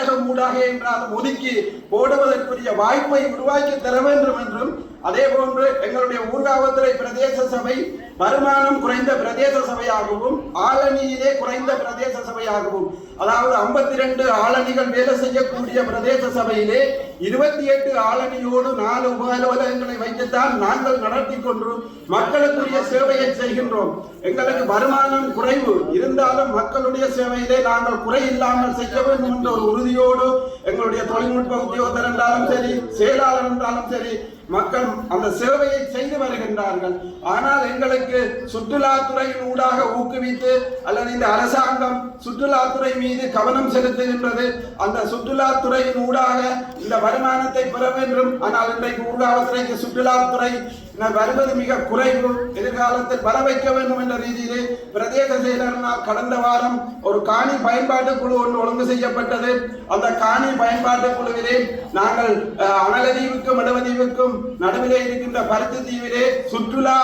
செயலகம் ஊடாக என்றாலும் ஒதுக்கி போடுவதற்குரிய வாய்ப்பை உருவாக்கி தர வேண்டும் என்றும், அதே போன்று எங்களுடைய ஊர்காவல்துறை பிரதேச சபை வருமானம் குறைந்த பிரதேச சபையாகவும் ஆளணியிலே குறைந்த பிரதேச சபையாகவும், அதாவது 52 ஆளணிகள் வேலை செய்யக்கூடிய பிரதேச சபையிலே 28 ஆளணியோடு 4 உப அலுவலகங்களை வைத்துத்தான் நாங்கள் நடத்தி கொண்டு மக்களுக்குரிய சேவையை செய்கின்றோம். எங்களுக்கு வருமானம் குறைவு இருந்தாலும் மக்களுடைய சேவையிலே நாங்கள் குறை இல்லாமல் செய்ய வேண்டும் என்ற ஒரு உறுதியோடு எங்களுடைய தொழில்நுட்ப உத்தியோகத்தர் என்றாலும் சரி, செயலாளர் என்றாலும் சரி, மக்கள் அந்த சேவையை செய்து வருகின்றார்கள். ஆனால் எங்களுக்கு சுற்றுலாத்துறையின் ஊடாக ஊக்குவித்து அல்லது இந்த அரசாங்கம் சுற்றுலாத்துறை மீது கவனம் செலுத்துகின்றது. அந்த சுற்றுலாத்துறையின் ஊடாக இந்த வருமானத்தை பெற வேண்டும். ஆனால் இன்றைக்கு ஊர்காவல்துறைக்கு சுற்றுலாத்துறை வருவது மிக குறைவு. எதிர்காலத்தில் வர வைக்க வேண்டும் என்ற ரீதியிலே பிரதேச செயலரினால் கடந்த வாரம் ஒரு காணி பயன்பாட்டு குழு ஒன்று ஒழுங்கு செய்யப்பட்டது. அந்த காணி பயன்பாட்டு குழுவிலே நாங்கள் அனலதீவுக்கும் இடவதீவுக்கும் நடுவிலே இருக்கின்ற பருத்தி தீவிலே சுற்றுலா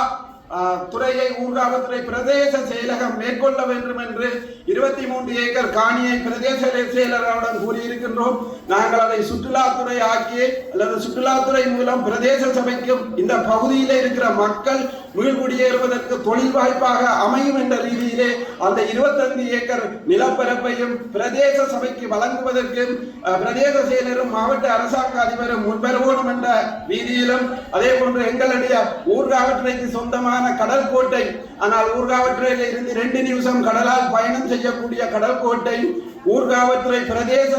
துறையை ஊர்காவல்துறை பிரதேச செயலகம் மேற்கொள்ள வேண்டும் என்று 23 ஏக்கர் காணியை பிரதேச செயலர்களுடன் கூறியிருக்கின்றோம். நாங்கள் அதை சுற்றுலாத்துறை ஆக்கி அல்லது சுற்றுலாத்துறை மூலம் பிரதேச சபைக்கும் இந்த பகுதியில் இருக்கிற மக்கள் மீள்குடியேறுவதற்கு தொழில் வாய்ப்பாக அமையும் என்ற ரீதியிலே அந்த 25 ஏக்கர் நிலப்பரப்பையும் பிரதேச சபைக்கு வழங்குவதற்கு பிரதேச செயலரும் மாவட்ட அரசாங்க அதிபரும் முன்வரவேண்டும் என்ற ரீதியிலும், அதே போன்று எங்களுடைய ஊர்காவல்துறைக்கு சொந்தமான கடற்கோட்டை, ஆனால் ஊர்காவல்துறையில் இருந்து 2 நிமிஷம் கடலால் பயணம் செய்யக்கூடிய கடற்கோட்டை ஊர்காவல்துறை பிரதேச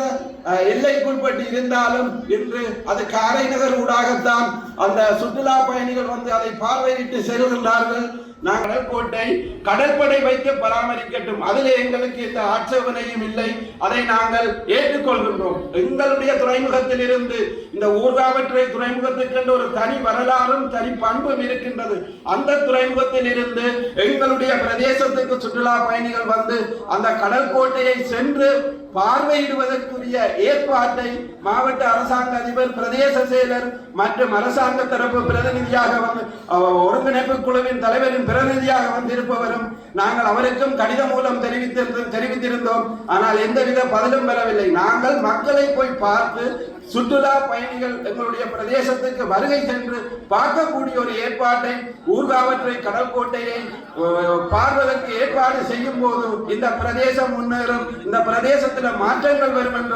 எல்லைக்குட்பட்டு இருந்தாலும் இன்று அது காரைநகர் ஊடாகத்தான் அந்த சுற்றுலா பயணிகள் வந்து அதை பார்வையிட்டு செல்கின்றார்கள். நாங்கள் கடற்கோட்டை கடற்படை வைத்து பராமரிக்கட்டும், அதிலே எங்களுக்கு இந்த ஆட்சேபனையும் இல்லை. அதை நாங்கள் ஏற்றுக்கொள்கின்றோம். எங்களுடைய துறைமுகத்தில் இருந்து இந்த ஊர்காவல்துறை துறைமுகத்துக்கு ஒரு தனி வரலாறும் தனி பண்பும் இருக்கின்றது. அந்த துறைமுகத்தில் இருந்து எங்களுடைய பிரதேசத்துக்கு சுற்றுலா பயணிகள் வந்து அந்த கடற்கோட்டையை சென்று பார்வையிடுவதற்குரிய ஏற்பாட்டை மாவட்ட அரசாங்க அதிபர், பிரதேச செயலர் மற்றும் அரசாங்க தரப்பு பிரதிநிதியாக வந்து ஒருங்கிணைப்பு குழுவின் தலைவரின் பிரதிநிதியாக வந்திருப்பவரும் நாங்கள் அவருக்கும் கடிதம் மூலம் தெரிவித்திருந்தோம். ஆனால் எந்தவித பதிலும் பெறவில்லை. நாங்கள் மக்களை போய் பார்த்து சுற்றுலா பயணிகள் எங்களுடைய பிரதேசத்துக்கு வருகை சென்று பார்க்கக்கூடிய ஒரு ஏற்பாட்டை ஊர்காவல்துறை கடற்கோட்டையை பார்வதற்கு ஏற்பாடு செய்யும் போது இந்த பிரதேசம் முன்னேறும், இந்த பிரதேசத்தில் மாற்றங்கள் வரும் என்ற